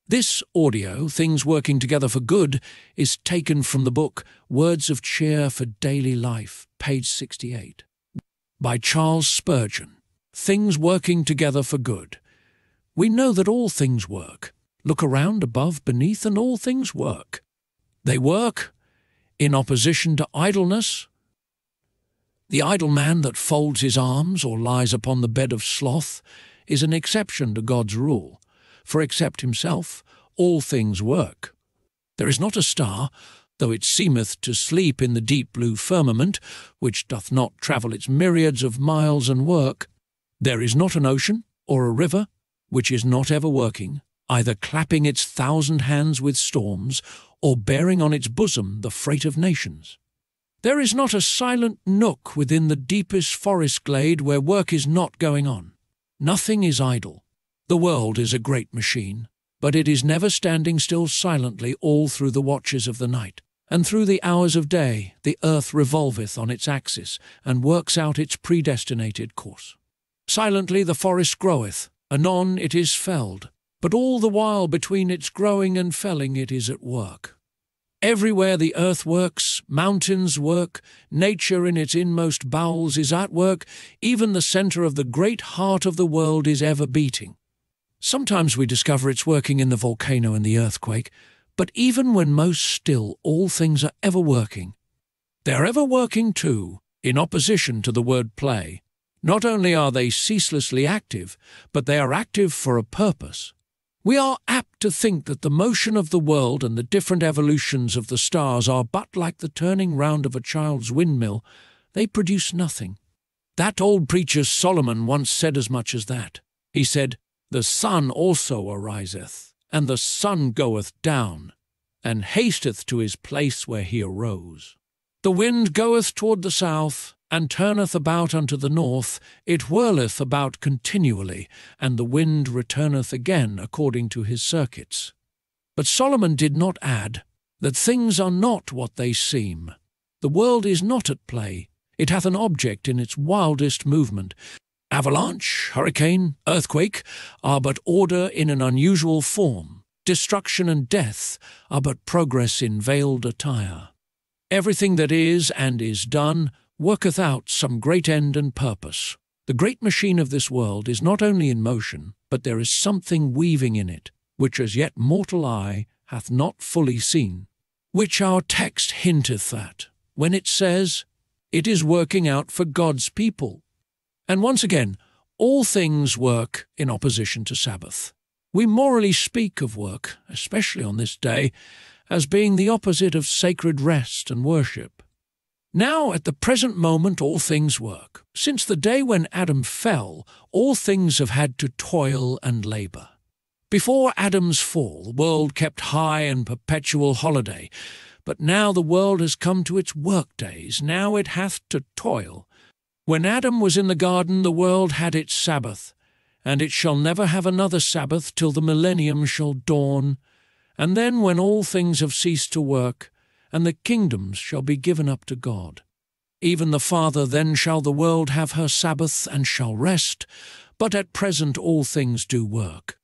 This audio, Things Working Together for Good, is taken from the book Words of Cheer for Daily Life, page 68, by Charles Spurgeon. Things Working Together for Good. We know that all things work. Look around, above, beneath, and all things work. They work in opposition to idleness. The idle man that folds his arms or lies upon the bed of sloth is an exception to God's rule. For except himself, all things work. There is not a star, though it seemeth to sleep in the deep blue firmament, which doth not travel its myriads of miles and work. There is not an ocean or a river, which is not ever working, either clapping its 1,000 hands with storms, or bearing on its bosom the freight of nations. There is not a silent nook within the deepest forest glade where work is not going on. Nothing is idle. The world is a great machine, but it is never standing still silently all through the watches of the night. And through the hours of day the earth revolveth on its axis, and works out its predestinated course. Silently the forest groweth, anon it is felled, but all the while between its growing and felling it is at work. Everywhere the earth works, mountains work, nature in its inmost bowels is at work, even the centre of the great heart of the world is ever beating. Sometimes we discover it's working in the volcano and the earthquake, but even when most still, all things are ever working. They are ever working too, in opposition to the word play. Not only are they ceaselessly active, but they are active for a purpose. We are apt to think that the motion of the world and the different evolutions of the stars are but like the turning round of a child's windmill. They produce nothing. That old preacher Solomon once said as much as that. He said, "The sun also ariseth, and the sun goeth down, and hasteth to his place where he arose. The wind goeth toward the south, and turneth about unto the north, it whirleth about continually, and the wind returneth again according to his circuits." But Solomon did not add that things are not what they seem. The world is not at play. It hath an object in its wildest movement. Avalanche, hurricane, earthquake are but order in an unusual form. Destruction and death are but progress in veiled attire. Everything that is and is done worketh out some great end and purpose. The great machine of this world is not only in motion, but there is something weaving in it, which as yet mortal eye hath not fully seen, which our text hinteth at, when it says, "It is working out for God's people." And once again, all things work in opposition to Sabbath. We morally speak of work, especially on this day, as being the opposite of sacred rest and worship. Now, at the present moment, all things work. Since the day when Adam fell, all things have had to toil and labour. Before Adam's fall, the world kept high and perpetual holiday, but now the world has come to its work-days. Now it hath to toil. When Adam was in the garden, the world had its Sabbath, and it shall never have another Sabbath till the millennium shall dawn, and then when all things have ceased to work, and the kingdoms shall be given up to God. Even the farther then shall the world have her Sabbath and shall rest, but at present all things do work.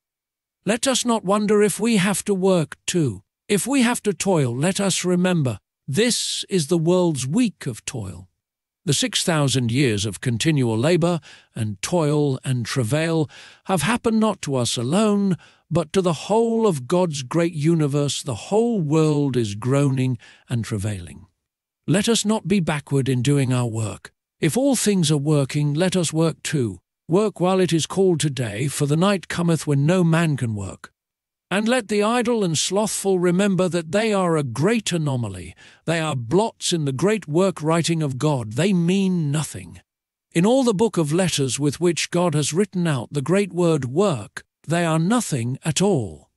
Let us not wonder if we have to work too. If we have to toil, let us remember, this is the world's week of toil. The 6,000 years of continual labour and toil and travail have happened not to us alone, but to the whole of God's great universe. The whole world is groaning and travailing. Let us not be backward in doing our work. If all things are working, let us work too. Work while it is called today, for the night cometh when no man can work. And let the idle and slothful remember that they are a great anomaly. They are blots in the great work-writing of God. They mean nothing. In all the book of letters with which God has written out the great word work, they are nothing at all.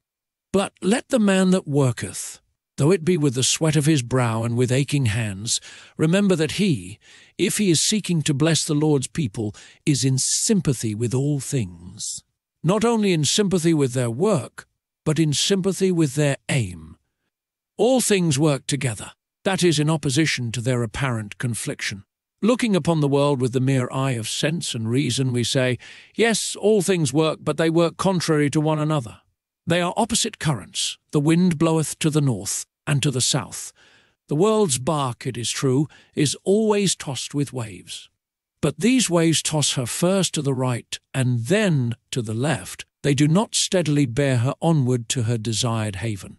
But let the man that worketh, though it be with the sweat of his brow and with aching hands, remember that he, if he is seeking to bless the Lord's people, is in sympathy with all things. Not only in sympathy with their work, but in sympathy with their aim. All things work together. That is in opposition to their apparent confliction. Looking upon the world with the mere eye of sense and reason, we say, yes, all things work, but they work contrary to one another. They are opposite currents. The wind bloweth to the north and to the south. The world's bark, it is true, is always tossed with waves. But these waves toss her first to the right and then to the left. They do not steadily bear her onward to her desired haven.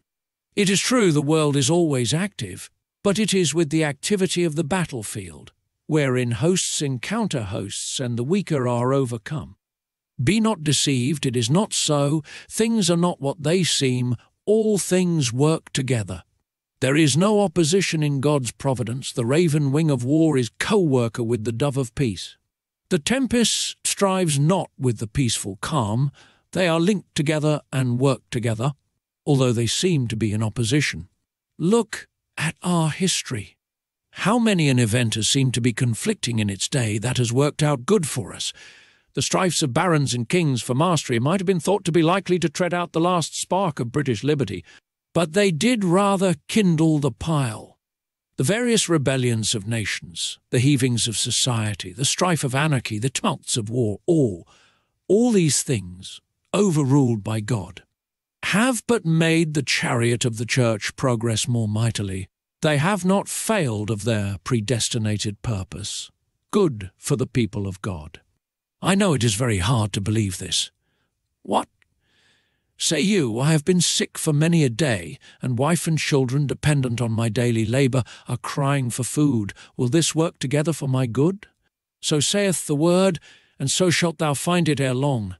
It is true the world is always active, but it is with the activity of the battlefield, wherein hosts encounter hosts and the weaker are overcome. Be not deceived, it is not so. Things are not what they seem. All things work together. There is no opposition in God's providence. The raven wing of war is co-worker with the dove of peace. The tempest strives not with the peaceful calm. They are linked together and work together, although they seem to be in opposition. Look at our history. How many an event has seemed to be conflicting in its day that has worked out good for us? The strifes of barons and kings for mastery might have been thought to be likely to tread out the last spark of British liberty, but they did rather kindle the pile. The various rebellions of nations, the heavings of society, the strife of anarchy, the tumults of war, all these things, overruled by God, have but made the chariot of the church progress more mightily. They have not failed of their predestinated purpose, good for the people of God. I know it is very hard to believe this. What? Say you, I have been sick for many a day, and wife and children, dependent on my daily labour, are crying for food. Will this work together for my good? So saith the word, and so shalt thou find it ere long.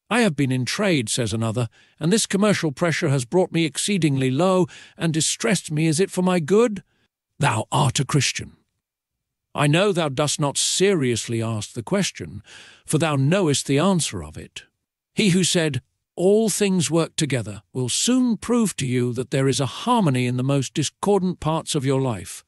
I have been in trade, says another, and this commercial pressure has brought me exceedingly low, and distressed me. Is it for my good? Thou art a Christian. I know thou dost not seriously ask the question, for thou knowest the answer of it. He who said, all things work together, will soon prove to you that there is a harmony in the most discordant parts of your life.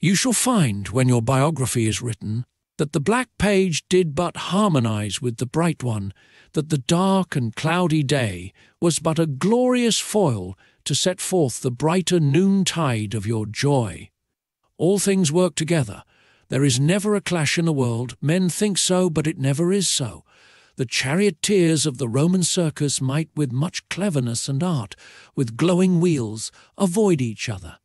You shall find, when your biography is written, that the black page did but harmonize with the bright one, that the dark and cloudy day was but a glorious foil to set forth the brighter noontide of your joy. All things work together. There is never a clash in the world. Men think so, but it never is so. The charioteers of the Roman circus might, with much cleverness and art, with glowing wheels, avoid each other.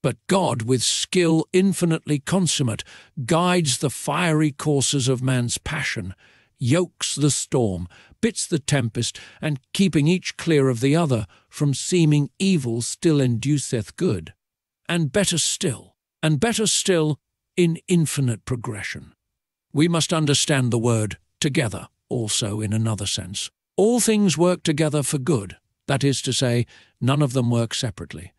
But God, with skill infinitely consummate, guides the fiery courses of man's passion, yokes the storm, bits the tempest, and keeping each clear of the other, from seeming evil still induceth good. And better still, in infinite progression. We must understand the word together also in another sense. All things work together for good, that is to say, none of them work separately.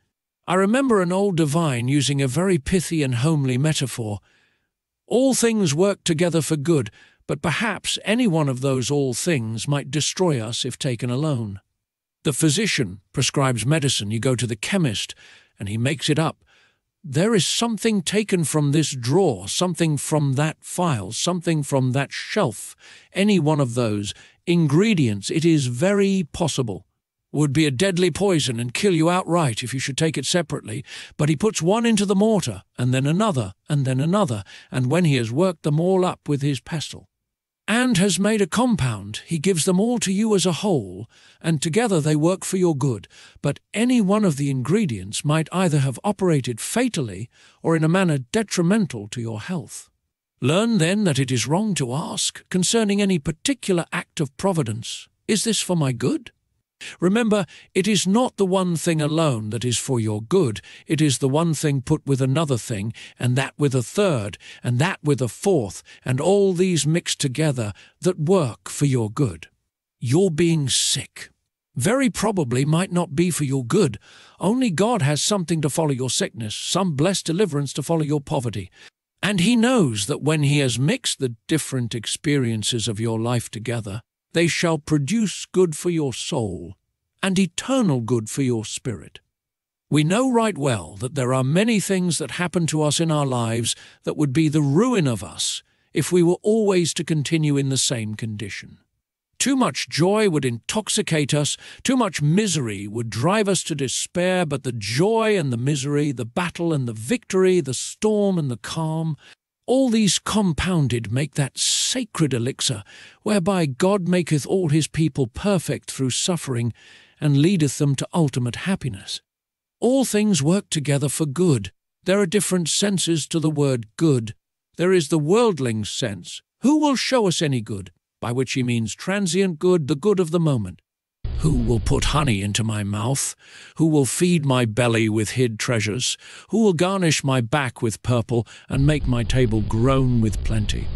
I remember an old divine using a very pithy and homely metaphor. All things work together for good, but perhaps any one of those all things might destroy us if taken alone. The physician prescribes medicine. You go to the chemist, and he makes it up. There is something taken from this drawer, something from that file, something from that shelf. Any one of those ingredients, it is very possible, would be a deadly poison and kill you outright if you should take it separately. But he puts one into the mortar, and then another, and when he has worked them all up with his pestle, and has made a compound, he gives them all to you as a whole, and together they work for your good. But any one of the ingredients might either have operated fatally or in a manner detrimental to your health. Learn then that it is wrong to ask, concerning any particular act of providence, is this for my good? Remember, it is not the one thing alone that is for your good. It is the one thing put with another thing, and that with a third, and that with a fourth, and all these mixed together that work for your good. Your being sick very probably might not be for your good. Only God has something to follow your sickness, some blessed deliverance to follow your poverty. And He knows that when He has mixed the different experiences of your life together, they shall produce good for your soul and eternal good for your spirit. We know right well that there are many things that happen to us in our lives that would be the ruin of us if we were always to continue in the same condition. Too much joy would intoxicate us, too much misery would drive us to despair, but the joy and the misery, the battle and the victory, the storm and the calm, all these compounded make that sacred elixir, whereby God maketh all His people perfect through suffering, and leadeth them to ultimate happiness. All things work together for good. There are different senses to the word good. There is the worldling's sense. Who will show us any good? By which he means transient good, the good of the moment. Who will put honey into my mouth? Who will feed my belly with hid treasures? Who will garnish my back with purple and make my table groan with plenty?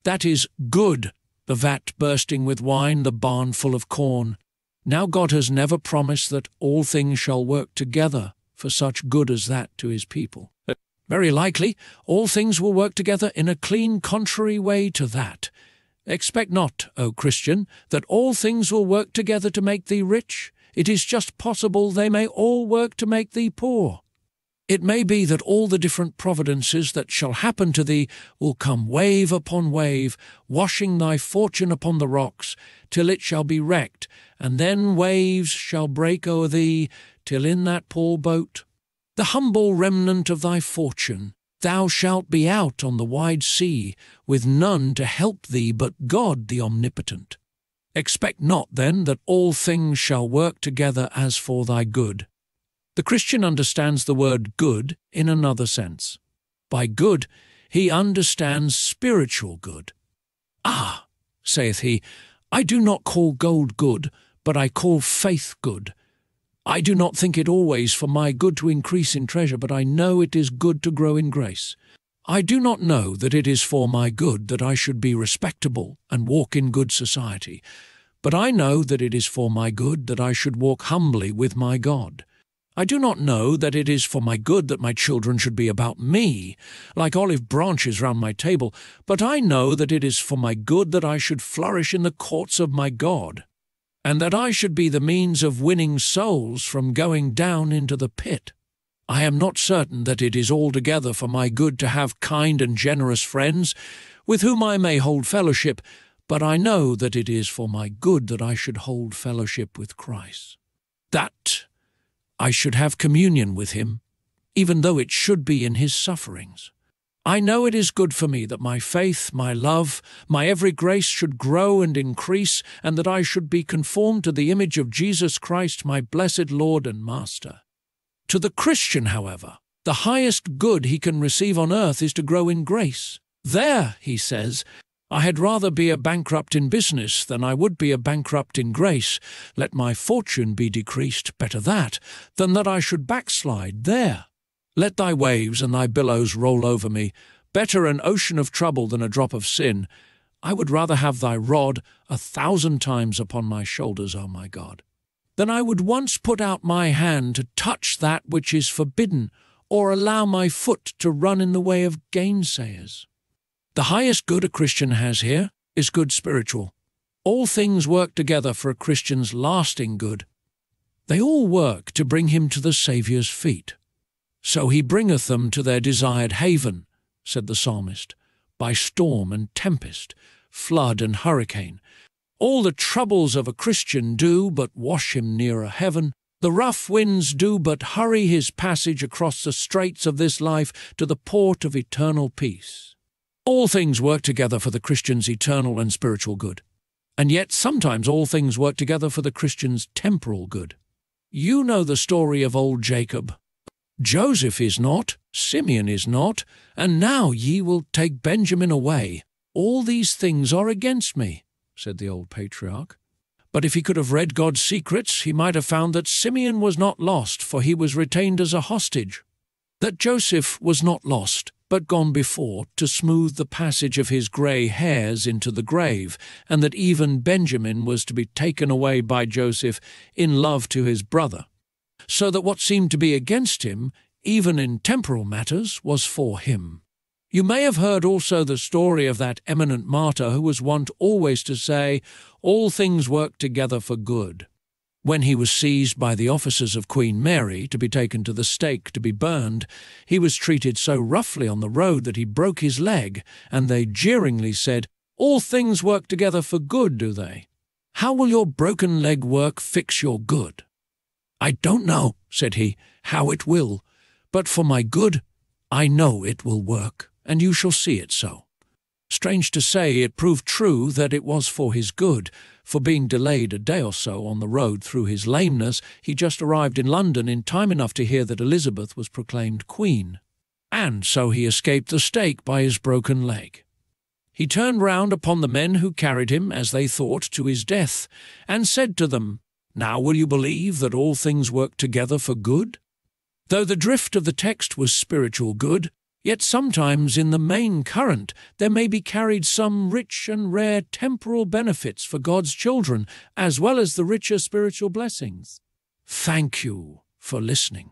That is good, the vat bursting with wine, the barn full of corn. Now God has never promised that all things shall work together for such good as that to his people. Very likely, all things will work together in a clean contrary way to that. Expect not, O Christian, that all things will work together to make thee rich. It is just possible they may all work to make thee poor. It may be that all the different providences that shall happen to thee will come wave upon wave, washing thy fortune upon the rocks, till it shall be wrecked, and then waves shall break o'er thee, till in that poor boat, the humble remnant of thy fortune, thou shalt be out on the wide sea, with none to help thee but God the Omnipotent. Expect not, then, that all things shall work together as for thy good. The Christian understands the word good in another sense. By good, he understands spiritual good. Ah, saith he, I do not call gold good, but I call faith good. I do not think it always for my good to increase in treasure, but I know it is good to grow in grace. I do not know that it is for my good that I should be respectable and walk in good society, but I know that it is for my good that I should walk humbly with my God. I do not know that it is for my good that my children should be about me, like olive branches round my table, but I know that it is for my good that I should flourish in the courts of my God, and that I should be the means of winning souls from going down into the pit. I am not certain that it is altogether for my good to have kind and generous friends, with whom I may hold fellowship, but I know that it is for my good that I should hold fellowship with Christ, that I should have communion with him, even though it should be in his sufferings. I know it is good for me that my faith, my love, my every grace should grow and increase, and that I should be conformed to the image of Jesus Christ, my blessed Lord and Master. To the Christian, however, the highest good he can receive on earth is to grow in grace. There, he says, I had rather be a bankrupt in business than I would be a bankrupt in grace. Let my fortune be decreased, better that, than that I should backslide there. Let thy waves and thy billows roll over me, better an ocean of trouble than a drop of sin. I would rather have thy rod 1,000 times upon my shoulders, O my God, than I would once put out my hand to touch that which is forbidden, or allow my foot to run in the way of gainsayers. The highest good a Christian has here is good spiritual. All things work together for a Christian's lasting good. They all work to bring him to the Saviour's feet. So he bringeth them to their desired haven, said the psalmist, by storm and tempest, flood and hurricane. All the troubles of a Christian do but wash him nearer heaven. The rough winds do but hurry his passage across the straits of this life to the port of eternal peace. All things work together for the Christian's eternal and spiritual good. And yet sometimes all things work together for the Christian's temporal good. You know the story of old Jacob. Joseph is not, Simeon is not, and now ye will take Benjamin away. All these things are against me, said the old patriarch. But if he could have read God's secrets, he might have found that Simeon was not lost, for he was retained as a hostage, that Joseph was not lost, but gone before to smooth the passage of his grey hairs into the grave, and that even Benjamin was to be taken away by Joseph in love to his brother, so that what seemed to be against him, even in temporal matters, was for him. You may have heard also the story of that eminent martyr who was wont always to say, all things work together for good. When he was seized by the officers of Queen Mary to be taken to the stake to be burned, he was treated so roughly on the road that he broke his leg, and they jeeringly said, all things work together for good, do they? How will your broken leg work fix your good? I don't know, said he, how it will, but for my good, I know it will work, and you shall see it so. Strange to say, it proved true that it was for his good, for being delayed a day or so on the road through his lameness, he just arrived in London in time enough to hear that Elizabeth was proclaimed Queen, and so he escaped the stake by his broken leg. He turned round upon the men who carried him, as they thought, to his death, and said to them, "Now will you believe that all things work together for good?" Though the drift of the text was spiritual good, yet sometimes in the main current there may be carried some rich and rare temporal benefits for God's children, as well as the richer spiritual blessings. Thank you for listening.